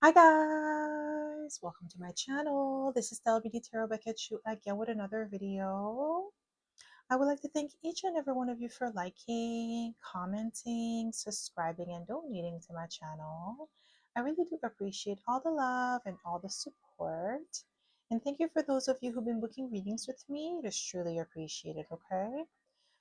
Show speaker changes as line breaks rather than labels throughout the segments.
Hi guys, welcome to my channel. This is the LBD Tarot Beckett again with another video. I would like to thank each and every one of you for liking, commenting, subscribing, and donating to my channel. I really do appreciate all the love and all the support. And thank you for those of you who've been booking readings with me. It is truly appreciated, okay?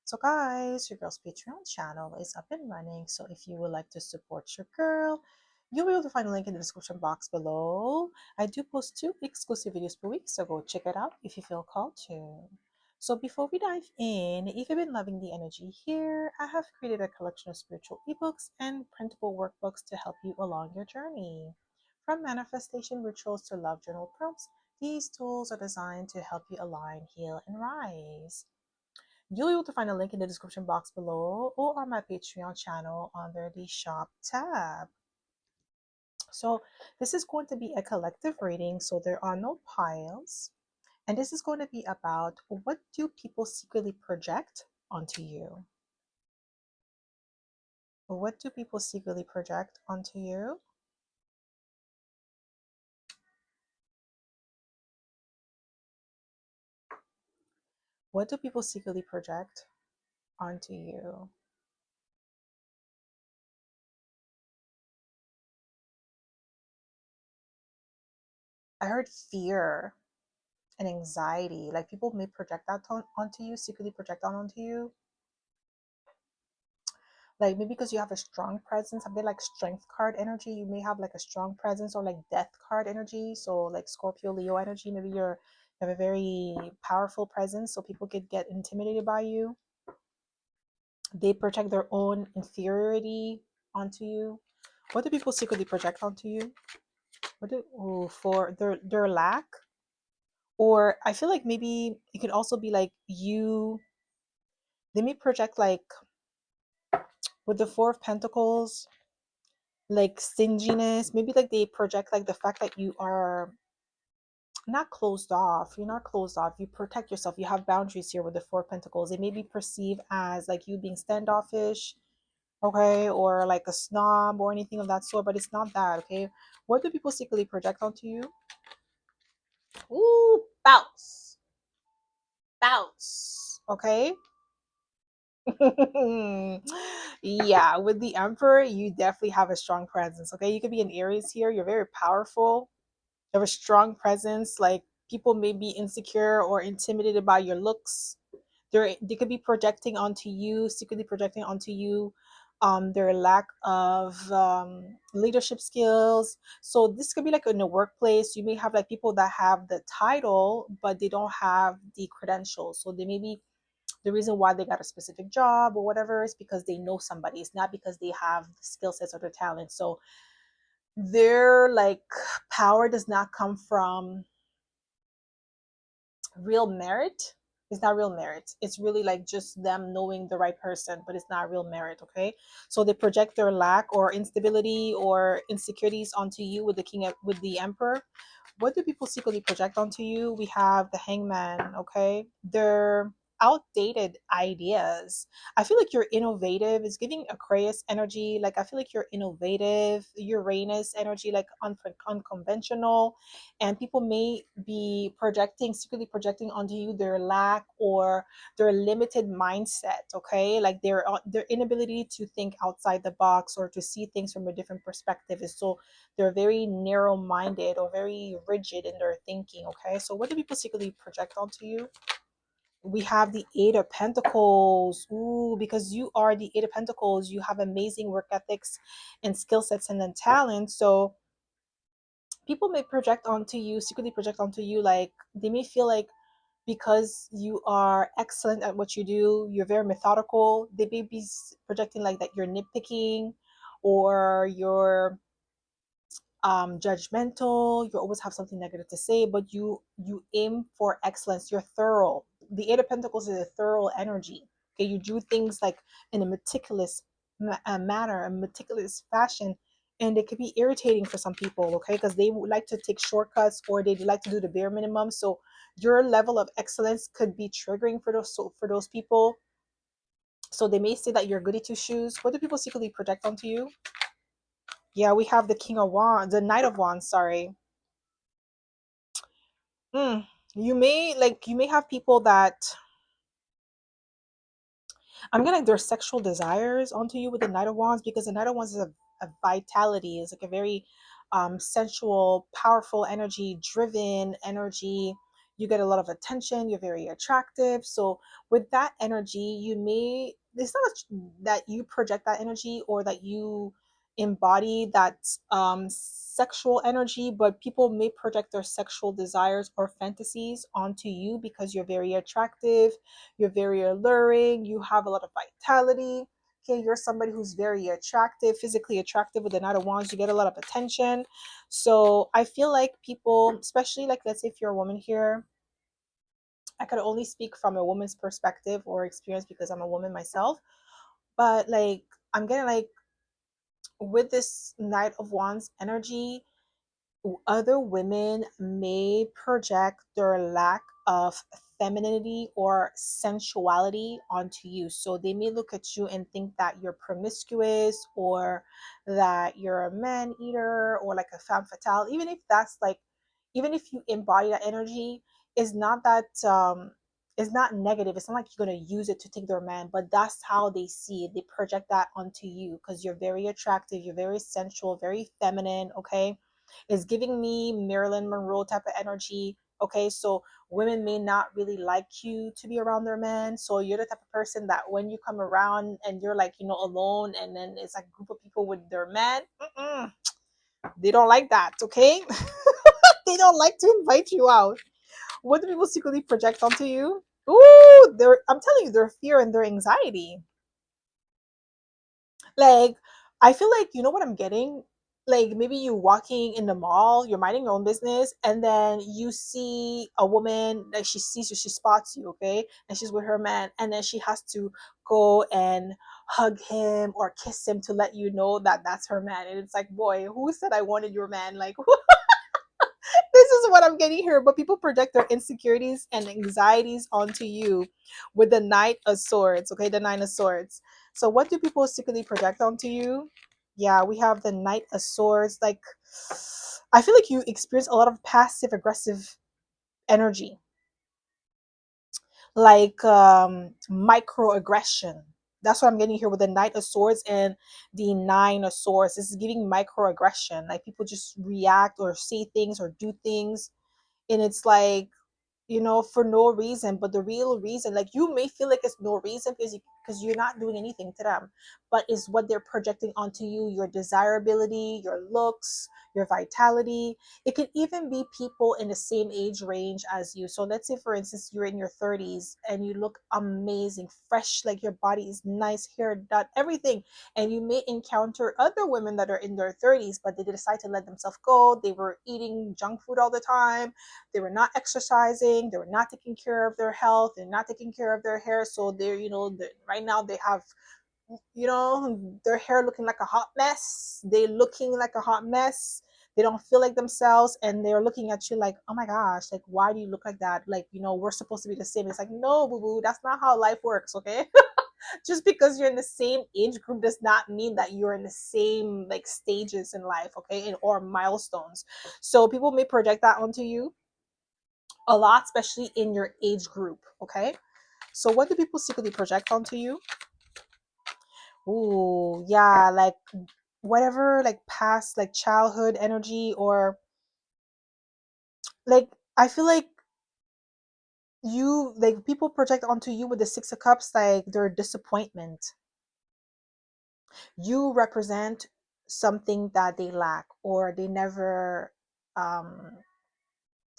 So guys, your girl's Patreon channel is up and running. So if you would like to support your girl, you'll be able to find a link in the description box below. I do post 2 exclusive videos per week, so go check it out if you feel called to. So before we dive in, if you've been loving the energy here, I have created a collection of spiritual ebooks and printable workbooks to help you along your journey. From manifestation rituals to love journal prompts, these tools are designed to help you align, heal, and rise. You'll be able to find a link in the description box below or on my Patreon channel under the shop tab. So this is going to be a collective reading, so there are no piles. And this is going to be about what do people secretly project onto you? What do people secretly project onto you? What do people secretly project onto you? I heard fear and anxiety. Like people may project that onto you, secretly project that onto you. Like maybe because you have a strong presence, a bit like strength card energy, you may have like a strong presence, or like death card energy. So like Scorpio, Leo energy, maybe you have a very powerful presence, so people could get intimidated by you. They project their own inferiority onto you. What do people secretly project onto you? What do for their lack? Or I feel like maybe it could also be like they may project like with the Four of Pentacles, like stinginess. Maybe like they project like the fact that you are not closed off. You're not closed off. You protect yourself. You have boundaries here with the Four of Pentacles. They may be perceived as like you being standoffish, okay, or like a snob or anything of that sort, but it's not that, okay? What do people secretly project onto you? Ooh, bounce, bounce, okay? Yeah, with the Emperor, you definitely have a strong presence, okay? You could be an Aries here. You're very powerful. You have a strong presence. Like people may be insecure or intimidated by your looks. They could be projecting onto you, secretly projecting onto you, their lack of leadership skills. So this could be like in the workplace. You may have like people that have the title, but they don't have the credentials. So they may be the reason why they got a specific job or whatever is because they know somebody. It's not because they have the skill sets or the talent. So their like power does not come from real merit. It's not real merit. It's really like just them knowing the right person, but it's not real merit. Okay, so they project their lack or instability or insecurities onto you with with the Emperor. What do people secretly project onto you? We have the Hangman. Okay, they're outdated ideas. I feel like you're innovative. It's giving Aquarius energy. Like I feel like you're innovative. Uranus energy, like unconventional, and people may be projecting, secretly projecting onto you their lack or their limited mindset. Okay, like their inability to think outside the box or to see things from a different perspective is so they're very narrow minded or very rigid in their thinking. Okay, so what do people secretly project onto you? We have the Eight of Pentacles. Ooh, because you are the Eight of Pentacles, you have amazing work ethics and skill sets and then talent. So people may project onto you, secretly project onto you, like they may feel like because you are excellent at what you do, you're very methodical, they may be projecting like that you're nitpicking or you're judgmental, you always have something negative to say, but you aim for excellence, you're thorough. The Eight of Pentacles is a thorough energy. Okay, you do things like in a meticulous manner, a meticulous fashion, and it could be irritating for some people, okay, because they would like to take shortcuts or they like to do the bare minimum. So your level of excellence could be triggering for those people. So they may say that you're goody two shoes. What do people secretly project onto you? Yeah, we have the King of Wands, the Knight of Wands, sorry. Mm. You may have people that I'm getting their sexual desires onto you with the Knight of Wands, because the Knight of Wands is a vitality, is like a very sensual, powerful energy, driven energy. You get a lot of attention, you're very attractive. So with that energy, it's not that you project that energy or that you embody that sexual energy, but people may project their sexual desires or fantasies onto you because you're very attractive, you're very alluring, you have a lot of vitality. Okay, you're somebody who's very attractive, physically attractive with the Knight of Wands. You get a lot of attention. So I feel like people, especially like, let's say if you're a woman here, I could only speak from a woman's perspective or experience because I'm a woman myself. But like, I'm getting like, with this Knight of Wands energy, other women may project their lack of femininity or sensuality onto you. So they may look at you and think that you're promiscuous, or that you're a man eater, or like a femme fatale. Even if that's like, even if you embody that energy, is not that it's not negative. It's not like you're gonna use it to take their man, but that's how they see it. They project that onto you because you're very attractive, you're very sensual, very feminine. Okay, is giving me Marilyn Monroe type of energy. Okay, so women may not really like you to be around their men. So you're the type of person that when you come around and you're like, alone, and then it's like a group of people with their men, they don't like that. Okay, they don't like to invite you out. What do people secretly project onto you? Ooh, I'm telling you, their fear and their anxiety. Like, I feel like, you know what I'm getting? Like, maybe you walking in the mall, you're minding your own business, and then you see a woman, like she sees you, she spots you, okay? And she's with her man, and then she has to go and hug him or kiss him to let you know that that's her man. And it's like, boy, who said I wanted your man? Like, this is what I'm getting here. But people project their insecurities and anxieties onto you with the Knight of Swords. Okay, the Nine of Swords. So what do people secretly project onto you? Yeah, we have the Knight of Swords. Like, I feel like you experience a lot of passive aggressive energy, like microaggression. That's what I'm getting here with the Knight of Swords and the Nine of Swords. This is giving microaggression. Like, people just react or say things or do things, and it's like, for no reason. But the real reason, like, you may feel like it's no reason because you're not doing anything to them, but it's what they're projecting onto you, your desirability, your looks, your vitality. It could even be people in the same age range as you. So let's say, for instance, you're in your 30s and you look amazing, fresh, like your body is nice, hair done, everything. And you may encounter other women that are in their 30s, but they decide to let themselves go. They were eating junk food all the time, they were not exercising, they were not taking care of their health, they're not taking care of their hair. So right now they have, their hair looking like a hot mess, they looking like a hot mess, they don't feel like themselves, and they're looking at you like, oh my gosh, like, why do you look like that? Like, we're supposed to be the same. It's like, no, boo boo, that's not how life works. Okay. Just because you're in the same age group does not mean that you're in the same like stages in life. Okay, or milestones. So people may project that onto you a lot, especially in your age group. Okay, so what do people secretly project onto you? Ooh, yeah, like whatever, like past, like childhood energy, or like, I feel like people project onto you with the Six of Cups, like their disappointment. You represent something that they lack or they never um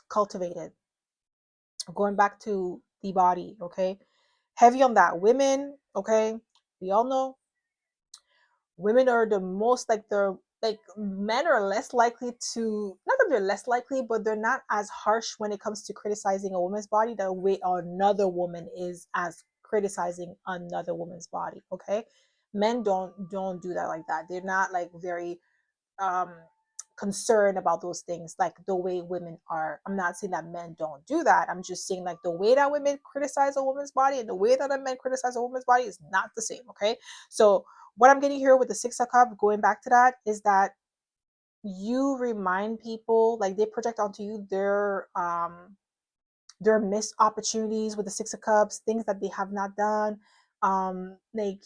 cultivated. Going back to the body, okay, heavy on that. Women, okay, we all know women are the most, like, they're like, men are less likely to, not that they're less likely, but they're not as harsh when it comes to criticizing a woman's body the way another woman is as criticizing another woman's body. Okay, men don't do that like that. They're not like very um concerned about those things like the way women are. I'm not saying that men don't do that. I'm just saying, like, the way that women criticize a woman's body and the way that a men criticize a woman's body is not the same. Okay, so what I'm getting here with the Six of Cups, going back to that, is that you remind people, like they project onto you their missed opportunities with the Six of Cups, things that they have not done, like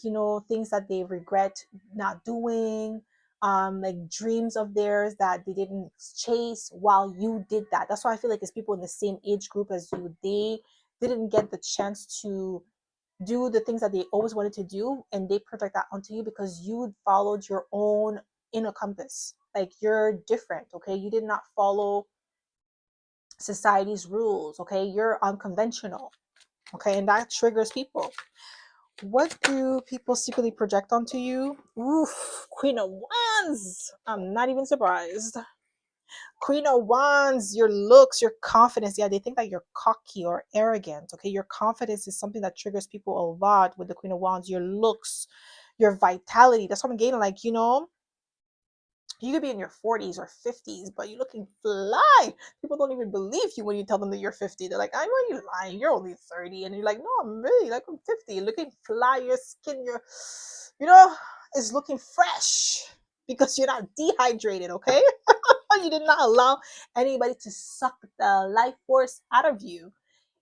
things that they regret not doing, like dreams of theirs that they didn't chase while you did that. That's why I feel like it's people in the same age group as you. They didn't get the chance to do the things that they always wanted to do, and they project that onto you because you followed your own inner compass. Like you're different, okay? You did not follow society's rules, okay? You're unconventional, okay? And that triggers people. What do people secretly project onto you? Oof, Queen of Wands. I'm not even surprised. Queen of Wands, your looks, your confidence. Yeah, they think that you're cocky or arrogant. Okay, your confidence is something that triggers people a lot with the Queen of Wands. Your looks, your vitality. That's what I'm getting. Like, you could be in your 40s or 50s, but you're looking fly. People don't even believe you when you tell them that you're 50. They're like, I know you're lying. You're only 30. And you're like, no, I'm really like I'm 50. You're looking fly. Your skin, you know, is looking fresh because you're not dehydrated, okay? You did not allow anybody to suck the life force out of you.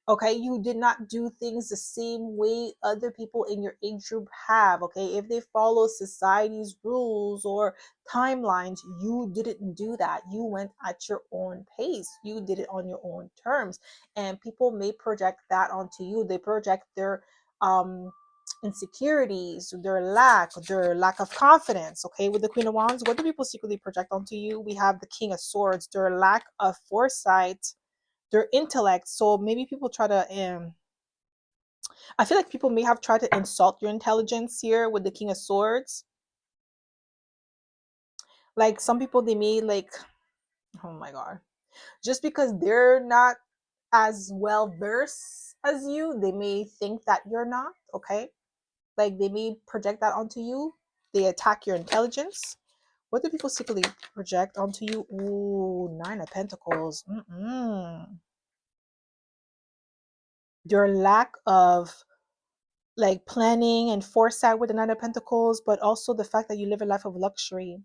Okay, you did not do things the same way other people in your age group have. Okay, if they follow society's rules or timelines, you didn't do that. You went at your own pace, you did it on your own terms, and people may project that onto you. They project their insecurities, their lack of confidence. Okay, with the Queen of Wands, what do people secretly project onto you? We have the King of Swords, their lack of foresight, their intellect. So maybe people try to I feel like people may have tried to insult your intelligence here with the King of Swords. Like some people, they may like, oh my god, just because they're not as well versed as you, they may think that you're not. Okay, like they may project that onto you. They attack your intelligence. What do people secretly project onto you? Ooh, Nine of Pentacles. Your lack of like planning and foresight with the Nine of Pentacles, but also the fact that you live a life of luxury.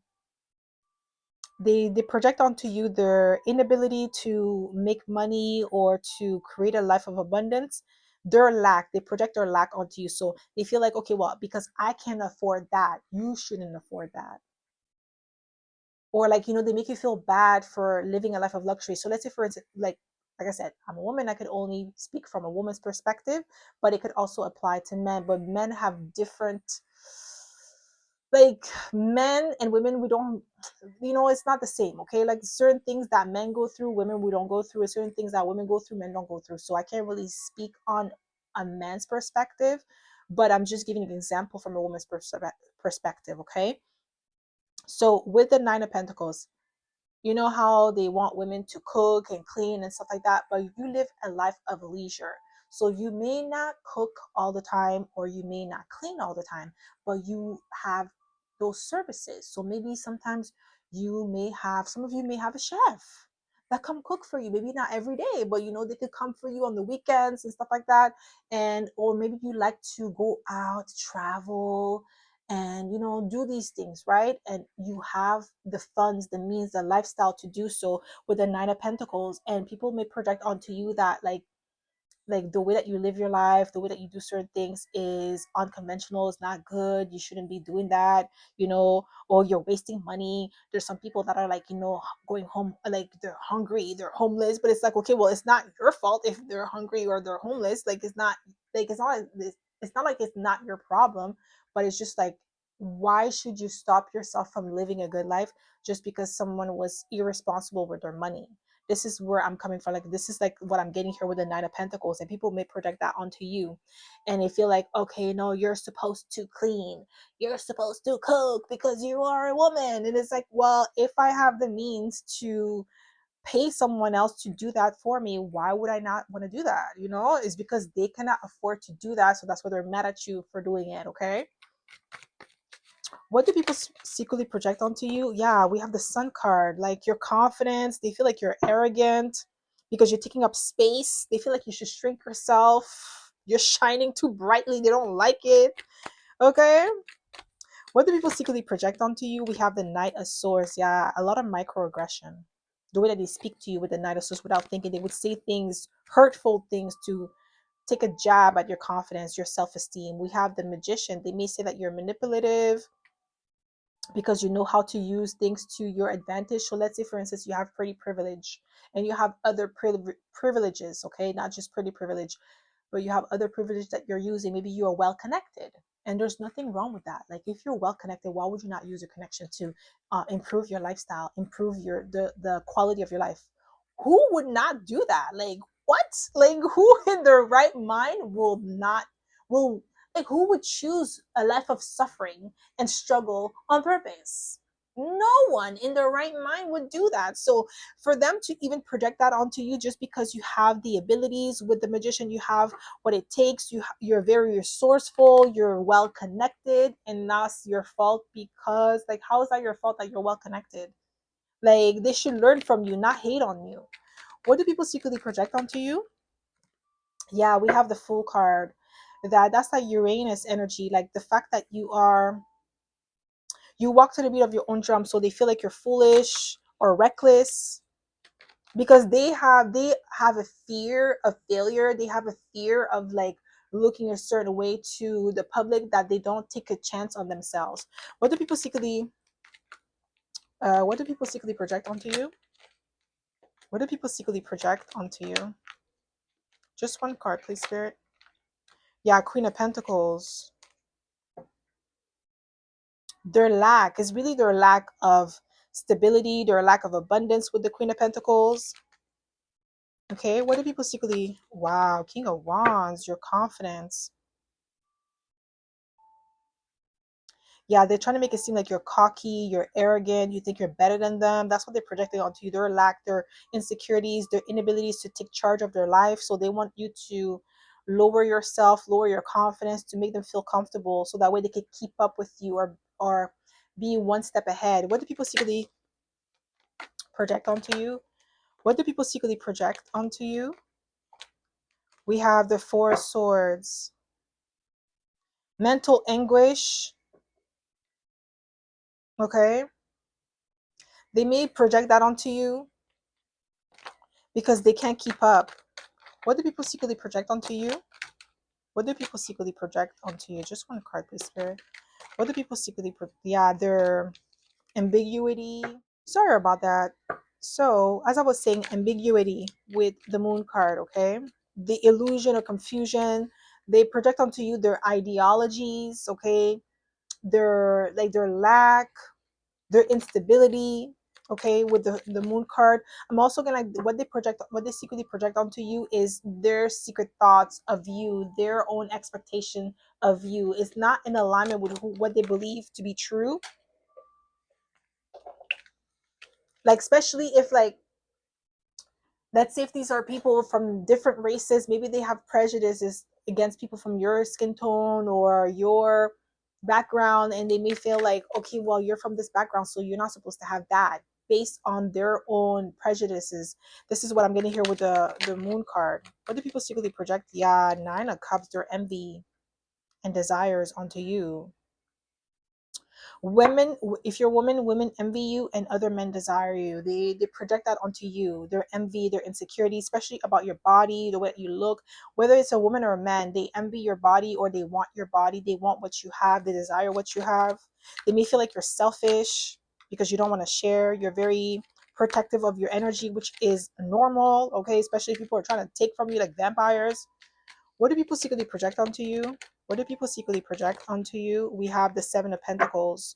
They project onto you their inability to make money or to create a life of abundance. Their lack, they project their lack onto you. So they feel like, okay, well, because I can't afford that, you shouldn't afford that. Or like, they make you feel bad for living a life of luxury. So let's say, for instance, like I said, I'm a woman. I could only speak from a woman's perspective, but it could also apply to men. But men have different, like men and women, we don't, it's not the same. Okay, like certain things that men go through, women we don't go through, and certain things that women go through, men don't go through. So I can't really speak on a man's perspective, but I'm just giving an example from a woman's perspective. Okay, so with the Nine of Pentacles, you know how they want women to cook and clean and stuff like that, but you live a life of leisure. So you may not cook all the time or you may not clean all the time, but you have those services. So maybe sometimes some of you may have a chef that come cook for you. Maybe not every day, but they could come for you on the weekends and stuff like that. And or maybe you like to go out, travel, and do these things, right? And you have the funds, the means, the lifestyle to do so with the Nine of Pentacles. And people may project onto you that like the way that you live your life, the way that you do certain things is unconventional, it's not good, you shouldn't be doing that, or you're wasting money. There's some people that are like, going home, like they're hungry, they're homeless, but it's like, okay, well, it's not your fault if they're hungry or they're homeless. Like it's not like it's not your problem, but it's just like, why should you stop yourself from living a good life just because someone was irresponsible with their money? This is where I'm coming from. Like, this is like what I'm getting here with the Nine of Pentacles, and people may project that onto you, and they feel like, okay, no, you're supposed to clean, you're supposed to cook because you are a woman. And it's like, well, if I have the means to pay someone else to do that for me, why would I not want to do that? It's because they cannot afford to do that, so that's why they're mad at you for doing it. Okay, what do people secretly project onto you? Yeah, we have the Sun card. Like your confidence, they feel like you're arrogant because you're taking up space. They feel like you should shrink yourself. You're shining too brightly. They don't like it. Okay. What do people secretly project onto you? We have the Knight of Swords. Yeah, a lot of microaggression. The way that they speak to you with the Knight of Swords without thinking, they would say things, hurtful things to take a jab at your confidence, your self esteem. We have the Magician. They may say that you're manipulative because you know how to use things to your advantage. So let's say, for instance, you have pretty privilege and you have other privileges, okay? Not just pretty privilege, but you have other privilege that you're using. Maybe you are well connected, and there's nothing wrong with that. Like if you're well connected, why would you not use your connection to improve your lifestyle, improve the quality of your life? Who would not do that? Like what? Like who in their right mind will like who would choose a life of suffering and struggle on purpose? No one in their right mind would do that. So for them to even project that onto you just because you have the abilities with the Magician, you have what it takes, you're very resourceful, you're well connected, and that's your fault. Because like how is that your fault that you're well connected? Like they should learn from you, not hate on you. What do people secretly project onto you? Yeah, we have the Fool card. That's like Uranus energy, like the fact that you walk to the beat of your own drum, so they feel like you're foolish or reckless because they have a fear of failure. They have a fear of like looking a certain way to the public, that they don't take a chance on themselves. What do people secretly project onto you? What do people secretly project onto you? Just one card, please, Spirit. Yeah, Queen of Pentacles. Their lack is really their lack of stability, their lack of abundance with the Queen of Pentacles. Okay, what do people secretly? Wow, King of Wands, your confidence. Yeah, they're trying to make it seem like you're cocky, you're arrogant, you think you're better than them. That's what they're projecting onto you. Their lack, their insecurities, their inabilities to take charge of their life. So they want you to lower yourself, lower your confidence to make them feel comfortable, so that way they can keep up with you, or be one step ahead. What do people secretly project onto you? What do people secretly project onto you? We have the Four of Swords. Mental anguish. Okay. They may project that onto you because they can't keep up. What do people secretly project onto you? What do people secretly project onto you? Just one card, please, Spirit. What do people secretly yeah, their ambiguity. Sorry about that. So, as I was saying, ambiguity with the Moon card, okay? The illusion or confusion. They project onto you their ideologies, okay? Their lack, their instability, okay, with the Moon card. I'm also gonna, what they secretly project onto you is their secret thoughts of you, their own expectation of you. It's not in alignment with what they believe to be true. Like especially if, like, let's say if these are people from different races, maybe they have prejudices against people from your skin tone or your background, and they may feel like, okay, well, you're from this background, so you're not supposed to have that, based on their own prejudices. This is what I'm getting here with the Moon card. What do people secretly project? Yeah, Nine of Cups, their envy and desires onto you. Women, if you're a woman, women envy you and other men desire you. They project that onto you, their envy, their insecurity, especially about your body, the way that you look. Whether it's a woman or a man, they envy your body, or they want your body, they want what you have, they desire what you have. They may feel like you're selfish because you don't want to share. You're very protective of your energy, which is normal, okay? Especially if people are trying to take from you like vampires. What do people secretly project onto you? What do people secretly project onto you? We have the Seven of Pentacles.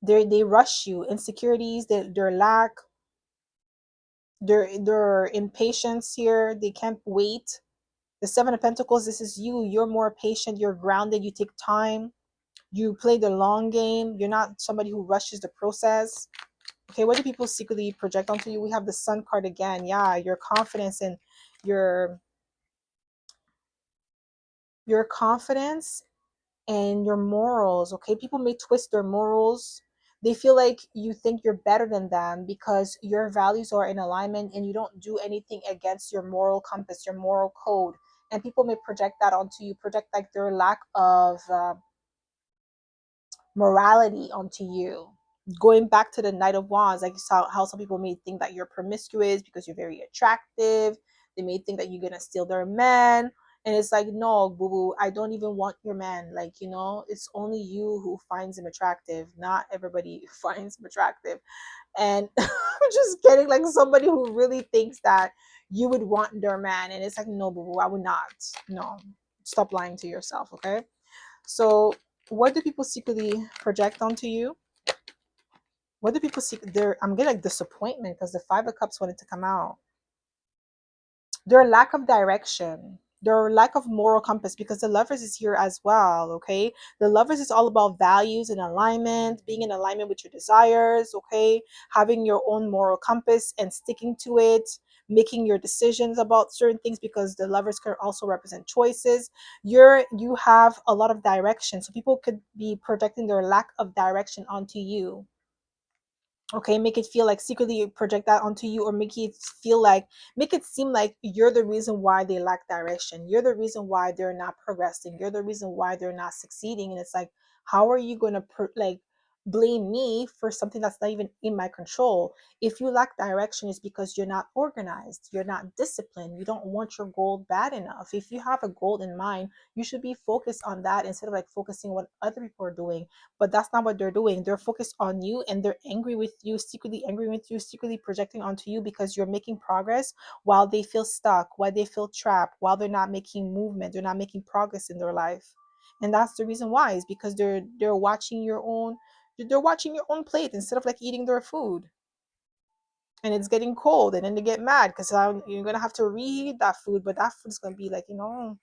They rush you. Insecurities, their lack, their impatience here. They can't wait. The Seven of Pentacles, this is you. You're more patient, you're grounded, you take time, you play the long game. You're not somebody who rushes the process. Okay, what do people secretly project onto you? We have the Sun card again. Yeah, your confidence and your your confidence and your morals. Okay, people may twist their morals. They feel like you think you're better than them because your values are in alignment and you don't do anything against your moral compass, your moral code. And people may project that onto you, project like their lack of morality onto you. Going back to the Knight of Wands, like you saw how some people may think that you're promiscuous because you're very attractive. They may think that you're gonna steal their man. And it's like, no, boo boo, I don't even want your man. Like, it's only you who finds him attractive. Not everybody finds him attractive. And I'm just getting like somebody who really thinks that you would want their man. And it's like, no, boo boo, I would not. No, stop lying to yourself, okay? So, what do people secretly project onto you? What do people see there? I'm getting like disappointment because the Five of Cups wanted to come out. Their lack of direction, their lack of moral compass, because the Lovers is here as well. Okay, the Lovers is all about values and alignment, being in alignment with your desires. Okay, having your own moral compass and sticking to it, making your decisions about certain things, because the Lovers can also represent choices. You have a lot of direction, so people could be projecting their lack of direction onto you. Okay, make it feel like secretly project that onto you, or make it seem like you're the reason why they lack direction, you're the reason why they're not progressing, you're the reason why they're not succeeding. And it's like, how are you going to blame me for something that's not even in my control? If you lack direction, it's because you're not organized, you're not disciplined, you don't want your goal bad enough. If you have a goal in mind, you should be focused on that instead of like focusing on what other people are doing. But that's not what they're doing. They're focused on you, and they're angry with you, secretly angry with you, secretly projecting onto you because you're making progress while they feel stuck, while they feel trapped, while they're not making movement, they're not making progress in their life. And that's the reason why, is because they're watching your own plate instead of like eating their food. And it's getting cold, and then they get mad because you're gonna have to reheat that food, but that food is gonna be like, it's not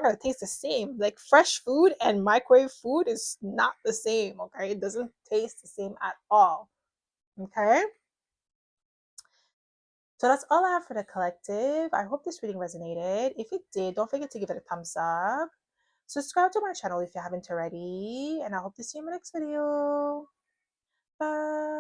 gonna taste the same. Like fresh food and microwave food is not the same. Okay, it doesn't taste the same at all. Okay, so that's all I have for the collective. I hope this reading resonated. If it did, don't forget to give it a thumbs up. Subscribe to my channel if you haven't already, and I hope to see you in my next video. Bye.